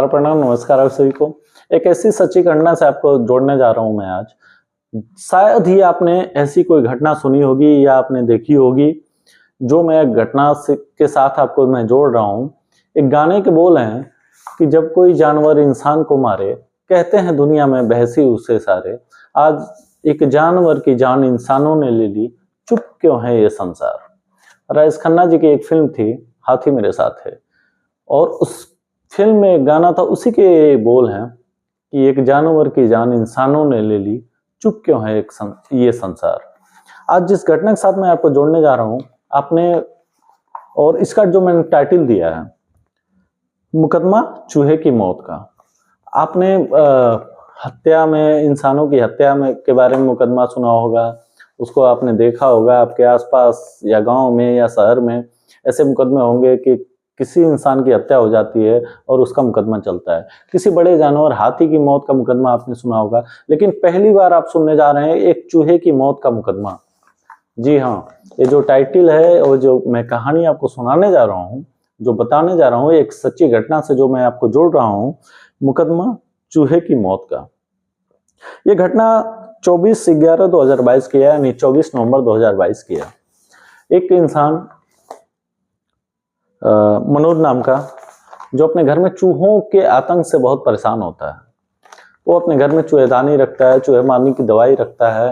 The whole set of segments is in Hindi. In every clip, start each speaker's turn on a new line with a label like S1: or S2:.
S1: प्रणाम, नमस्कार आप सभी को। एक ऐसी सच्ची घटना से आपको जोड़ने जा रहा हूं मैं आज। शायद ही आपने ऐसी कोई घटना सुनी होगी या आपने देखी होगी, जो मैं घटना से के साथ आपको मैं जोड़ रहा हूं। एक गाने के बोल हैं कि जब कोई जानवर इंसान को मारे, कहते हैं दुनिया में बहसी उसे सारे। आज एक जानवर की जान इंसानों ने ले ली, चुप क्यों है ये संसार। राजेश खन्ना जी की एक फिल्म थी, हाथी मेरे साथ है, और उस फिल्म में एक गाना था, उसी के बोल हैं कि एक जानवर की जान इंसानों ने ले ली, चुप क्यों है ये संसार। आज जिस घटना के साथ मैं आपको जोड़ने जा रहा हूं, आपने और इसका जो मैंने टाइटल दिया है, मुकदमा चूहे की मौत का। आपने हत्या में, इंसानों की हत्या में के बारे में मुकदमा सुना होगा, उसको आपने देखा होगा। आपके आसपास या गांव में या शहर में ऐसे मुकदमे होंगे कि किसी इंसान की हत्या हो जाती है और उसका मुकदमा चलता है। किसी बड़े जानवर हाथी की मौत का मुकदमा आपने सुना होगा, लेकिन पहली बार आप सुनने जा रहे हैं एक चूहे की मौत का मुकदमा। जी हाँ, ये जो टाइटल है और जो मैं कहानी आपको सुनाने जा रहा हूँ, जो बताने जा रहा हूँ, एक सच्ची घटना से जो मैं आपको जोड़ रहा हूँ, मुकदमा चूहे की मौत का। ये घटना 24/11/2022 की है, यानी 24 नवंबर 2022 की है। एक इंसान मनोज नाम का, जो अपने घर में चूहों के आतंक से बहुत परेशान होता है। वो अपने घर में चूहेदानी रखता है, चूहे मारने की दवाई रखता है,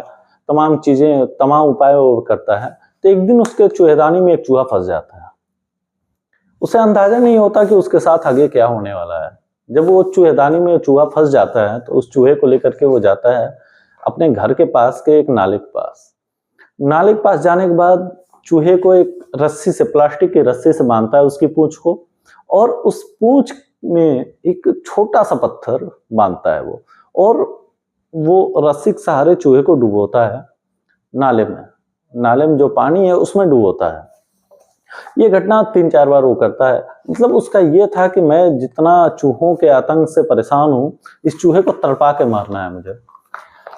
S1: तमाम चीजें, तमाम उपाय वो करता है। तो एक दिन उसके चूहेदानी में एक चूहा फंस जाता है। उसे अंदाजा नहीं होता कि उसके साथ आगे क्या होने वाला है। जब वो चूहेदानी में चूहा फंस जाता है तो उस चूहे को लेकर के वो जाता है अपने घर के पास के एक नाले के पास। नाले के पास जाने के बाद चूहे को एक रस्सी से, प्लास्टिक की रस्सी से बांधता है उसकी पूंछ को, और उस पूंछ में एक छोटा सा पत्थर बांधता है वो, और वो रस्सी के सहारे चूहे को डुबोता है नाले में। नाले में जो पानी है उसमें डुबोता है। ये घटना 3-4 बार वो करता है। मतलब उसका ये था कि मैं जितना चूहों के आतंक से परेशान हूं, इस चूहे को तड़पा के मारना है मुझे।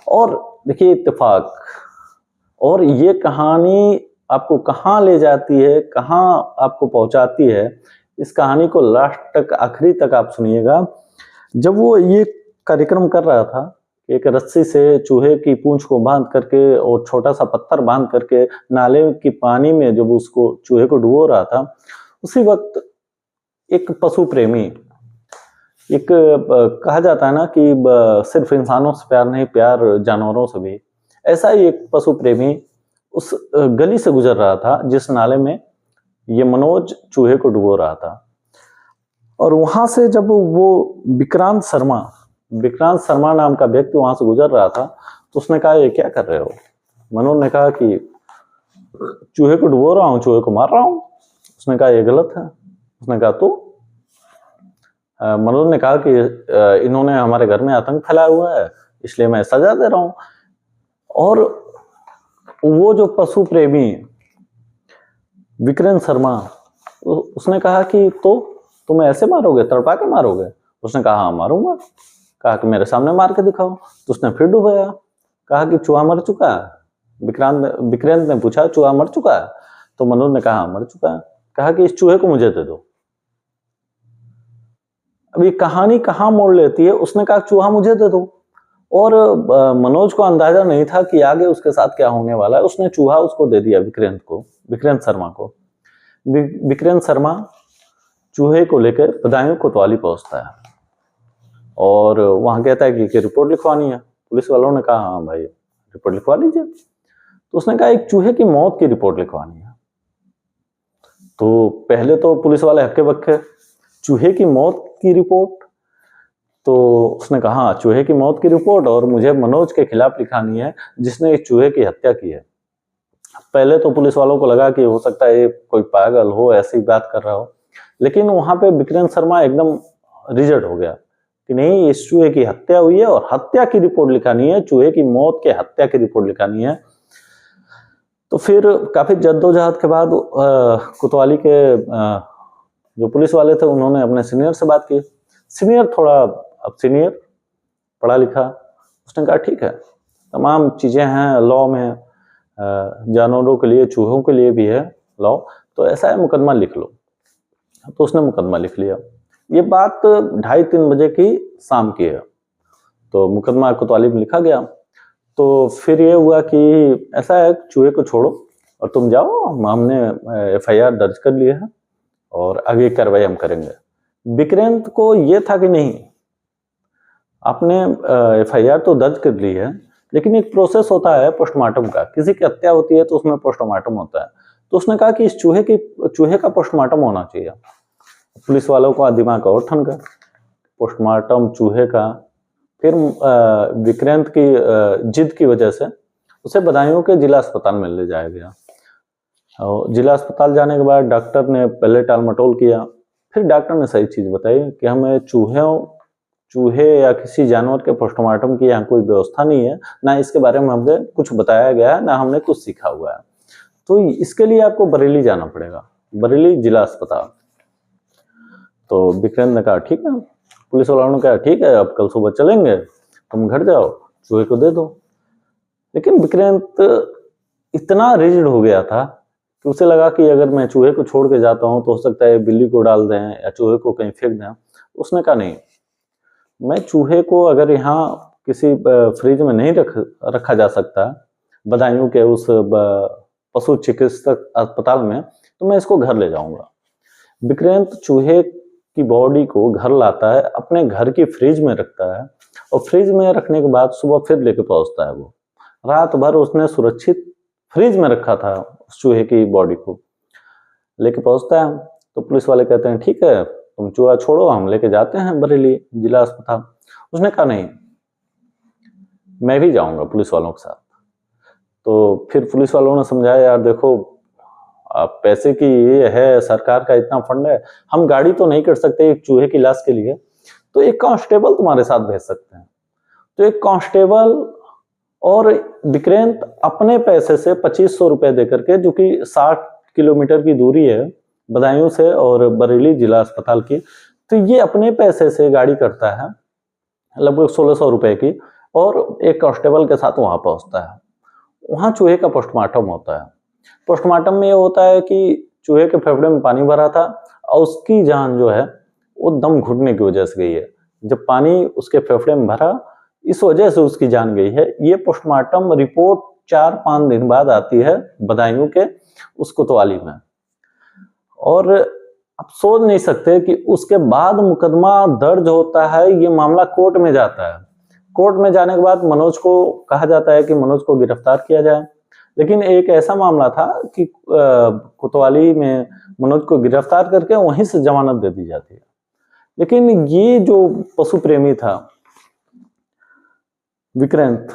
S1: और देखिए इत्तेफाक, और ये कहानी आपको कहाँ ले जाती है, कहाँ आपको पहुंचाती है, इस कहानी को लास्ट तक, आखिरी तक आप सुनिएगा। जब वो ये कार्यक्रम कर रहा था, एक रस्सी से चूहे की पूंछ को बांध करके और छोटा सा पत्थर बांध करके नाले की पानी में जब उसको, चूहे को डुबो रहा था, उसी वक्त एक पशु प्रेमी, एक कहा जाता है ना कि सिर्फ इंसानों से प्यार नहीं, प्यार जानवरों से भी, ऐसा ही एक पशु प्रेमी उस गली से गुजर रहा था जिस नाले में ये मनोज चूहे को डुबो रहा था। और वहां से जब वो विक्रांत शर्मा नाम का व्यक्ति वहां से गुजर रहा था, तो उसने कहा ये क्या कर रहे हो। मनोज ने कहा कि चूहे को डुबो रहा हूँ, चूहे को मार रहा हूँ। उसने कहा ये गलत है। उसने कहा तो मनोज ने कहा कि इन्होंने हमारे घर में आतंक फैलाया हुआ है, इसलिए मैं सजा दे रहा हूं। और वो जो पशु प्रेमी विक्रांत शर्मा, उसने कहा कि तो तुम ऐसे मारोगे, तड़पा के मारोगे। उसने कहा हाँ मारूंगा। कहा कि मेरे सामने मार के दिखाओ। तो उसने फिर डुबाया। कहा कि चूहा मर चुका है। विक्रांत ने पूछा चूहा मर चुका है। तो मनोज ने कहा मर चुका है। कहा कि इस चूहे को मुझे दे दो। अब ये कहानी कहाँ मोड़ लेती है। उसने कहा चूहा मुझे दे दो, और मनोज को अंदाजा नहीं था कि आगे उसके साथ क्या होने वाला है। उसने चूहा उसको दे दिया विक्रांत शर्मा को। विक्रांत शर्मा चूहे को लेकर बदायूं कोतवाली पहुंचता है और वहां कहता है कि रिपोर्ट लिखवानी है। पुलिस वालों ने कहा हाँ भाई रिपोर्ट लिखवा लीजिए। तो उसने कहा एक चूहे की मौत की रिपोर्ट लिखवानी है। तो पहले तो पुलिस वाले हक्के बक्के, चूहे की मौत की रिपोर्ट। तो उसने कहा हाँ चूहे की मौत की रिपोर्ट, और मुझे मनोज के खिलाफ लिखानी है जिसने इस चूहे की हत्या की है। पहले तो पुलिस वालों को लगा कि हो सकता है ये कोई पागल हो, ऐसी बात कर रहा हो, लेकिन वहां पे विक्रांत शर्मा एकदम रिजल्ट हो गया कि नहीं, इस चूहे की हत्या हुई है और हत्या की रिपोर्ट लिखानी है, चूहे की मौत के हत्या की रिपोर्ट लिखानी है। तो फिर काफी जद्दोजहद के बाद कोतवाली के जो पुलिस वाले थे उन्होंने अपने सीनियर से बात की। सीनियर थोड़ा, अब सीनियर पढ़ा लिखा, उसने कहा ठीक है, तमाम चीजें हैं लॉ में, जानवरों के लिए, चूहों के लिए भी है लॉ, तो ऐसा है मुकदमा लिख लो। तो उसने मुकदमा लिख लिया। ये बात 2:30-3 बजे की शाम की है। तो मुकदमा कोतवाली में लिखा गया। तो फिर ये हुआ कि ऐसा है, चूहे को छोड़ो और तुम जाओ, हमने FIR दर्ज कर ली है और आगे कार्रवाई हम करेंगे। विक्रांत को ये था कि नहीं, आपने FIR तो दर्ज कर ली है, लेकिन एक प्रोसेस होता है पोस्टमार्टम का। किसी की हत्या होती है तो उसमें पोस्टमार्टम होता है। तो उसने कहा कि इस चूहे का पोस्टमार्टम होना चाहिए। पुलिस वालों को दिमाग और ठन गया, पोस्टमार्टम चूहे का। फिर विक्रांत की जिद की वजह से उसे बदायूं के जिला अस्पताल में ले जाया गया। और जिला अस्पताल जाने के बाद डॉक्टर ने पहले टाल मटोल किया। फिर डॉक्टर ने सही चीज बताई कि हमें चूहे या किसी जानवर के पोस्टमार्टम की यहाँ कोई व्यवस्था नहीं है, ना इसके बारे में हमें कुछ बताया गया है, ना हमने कुछ सीखा हुआ है। तो इसके लिए आपको बरेली जाना पड़ेगा, बरेली जिला अस्पताल। तो विक्रांत ने कहा ठीक है। पुलिस वालों ने कहा ठीक है, अब कल सुबह चलेंगे, तुम घर जाओ, चूहे को दे दो। लेकिन विक्रांत इतना रिजिड हो गया था कि उसे लगा कि अगर मैं चूहे को छोड़ के जाता हूं तो हो सकता है बिल्ली को डाल दें या चूहे को कहीं फेंक दें। उसने कहा नहीं, मैं चूहे को अगर यहाँ किसी फ्रिज में नहीं रखा जा सकता बदायूं के उस पशु चिकित्सक अस्पताल में, तो मैं इसको घर ले जाऊंगा। विक्रांत चूहे की बॉडी को घर लाता है, अपने घर की फ्रिज में रखता है और फ्रिज में रखने के बाद सुबह फिर लेके पहुंचता है। वो रात भर उसने सुरक्षित फ्रिज में रखा था उस चूहे की बॉडी को, लेके पहुंचता है। तो पुलिस वाले कहते हैं ठीक है, तुम चूहा छोड़ो, हम लेके जाते हैं बरेली जिला अस्पताल। उसने कहा नहीं, मैं भी जाऊंगा पुलिस वालों के साथ। तो फिर पुलिस वालों ने समझाया, यार देखो, पैसे की ये है, सरकार का इतना फंड है, हम गाड़ी तो नहीं कर सकते एक चूहे की लाश के लिए, तो एक कांस्टेबल तुम्हारे साथ भेज सकते हैं। तो एक कांस्टेबल और विक्रांत अपने पैसे से 2500 रुपए देकर के, जो कि 60 किलोमीटर की दूरी है बदायूं से और बरेली जिला अस्पताल की, तो ये अपने पैसे से गाड़ी करता है लगभग 1600 रुपए की, और एक कांस्टेबल के साथ वहां पहुंचता है। वहां चूहे का पोस्टमार्टम होता है। पोस्टमार्टम में ये होता है कि चूहे के फेफड़े में पानी भरा था और उसकी जान जो है वो दम घुटने की वजह से गई है। जब पानी उसके फेफड़े में भरा, इस वजह से उसकी जान गई है। ये पोस्टमार्टम रिपोर्ट 4-5 दिन बाद आती है बदायूं के उस कोतवाली में। और आप सोच नहीं सकते कि उसके बाद मुकदमा दर्ज होता है, ये मामला कोर्ट में जाता है। कोर्ट में जाने के बाद मनोज को कहा जाता है कि मनोज को गिरफ्तार किया जाए। लेकिन एक ऐसा मामला था कि कोतवाली में मनोज को गिरफ्तार करके वहीं से जमानत दे दी जाती है। लेकिन ये जो पशु प्रेमी था विक्रांत,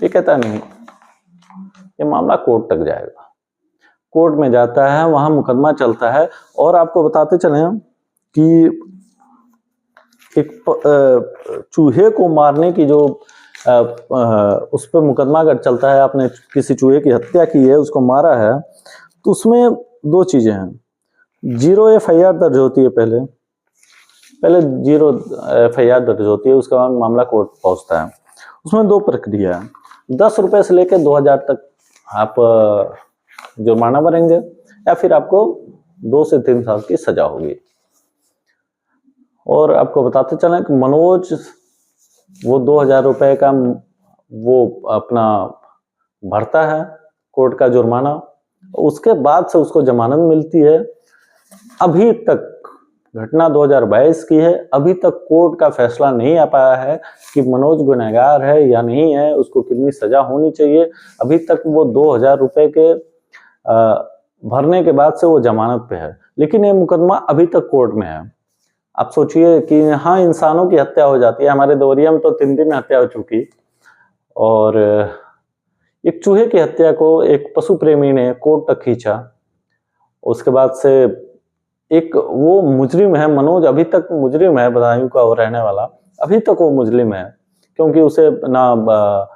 S1: ये कहता नहीं, ये मामला कोर्ट तक जाएगा। कोर्ट में जाता है, वहां मुकदमा चलता है। और आपको बताते चले कि एक चूहे को मारने की जो उस पर मुकदमा अगर चलता है, आपने किसी चूहे की हत्या की है, उसको मारा है, तो उसमें 2 चीजें हैं। 0 FIR दर्ज होती है, पहले 0 FIR दर्ज होती है, उसके बाद मामला कोर्ट पहुंचता है। उसमें 2 प्रक्रिया है, 10 रुपए से लेकर 2000 तक आप जुर्माना भरेंगे या फिर आपको 2 से 3 साल की सजा होगी। और आपको बताते चलें कि मनोज वो 2000 रुपए का वो अपना भरता है कोर्ट का जुर्माना, उसके बाद से उसको जमानत मिलती है। अभी तक घटना 2022 की है, अभी तक कोर्ट का फैसला नहीं आ पाया है कि मनोज गुनहगार है या नहीं है, उसको कितनी सजा होनी चाहिए। अभी तक वो 2000 रुपए के भरने के बाद से वो जमानत पे है, लेकिन ये मुकदमा अभी तक कोर्ट में है। आप सोचिए कि हाँ, इंसानों की हत्या हो जाती है, हमारे देवरिया में तो 3 दिन में हत्या हो चुकी, और एक चूहे की हत्या को एक पशु प्रेमी ने कोर्ट तक खींचा। उसके बाद से एक वो मुजरिम है मनोज, अभी तक मुजरिम है, बदायूं का वो रहने वाला, अभी तक वो मुजरिम है, क्योंकि उसे ना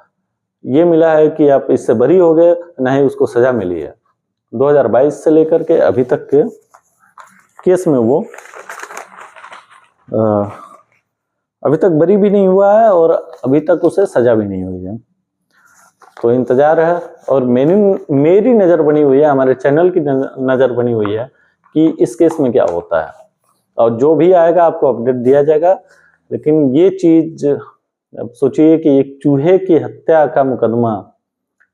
S1: ये मिला है कि आप इससे बरी हो गए, ना ही उसको सजा मिली है। 2022 से लेकर के अभी तक के केस में वो अभी तक बरी भी नहीं हुआ है और अभी तक उसे सजा भी नहीं हुई है। तो इंतजार है, और मेरी नजर बनी हुई है, हमारे चैनल की नजर बनी हुई है कि इस केस में क्या होता है। और जो भी आएगा आपको अपडेट दिया जाएगा। लेकिन ये चीज अब सोचिए कि एक चूहे की हत्या का मुकदमा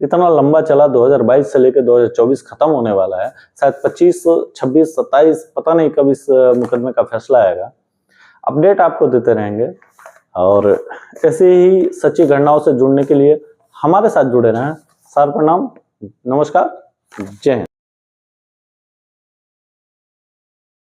S1: इतना लंबा चला, 2022 से लेकर 2024 खत्म होने वाला है, शायद 25, 26, 27 पता नहीं कब इस मुकदमे का फैसला आएगा। अपडेट आपको देते रहेंगे और ऐसे ही सच्ची घटनाओं से जुड़ने के लिए हमारे साथ जुड़े रहें। सर प्रणाम, नमस्कार, जय हिंद।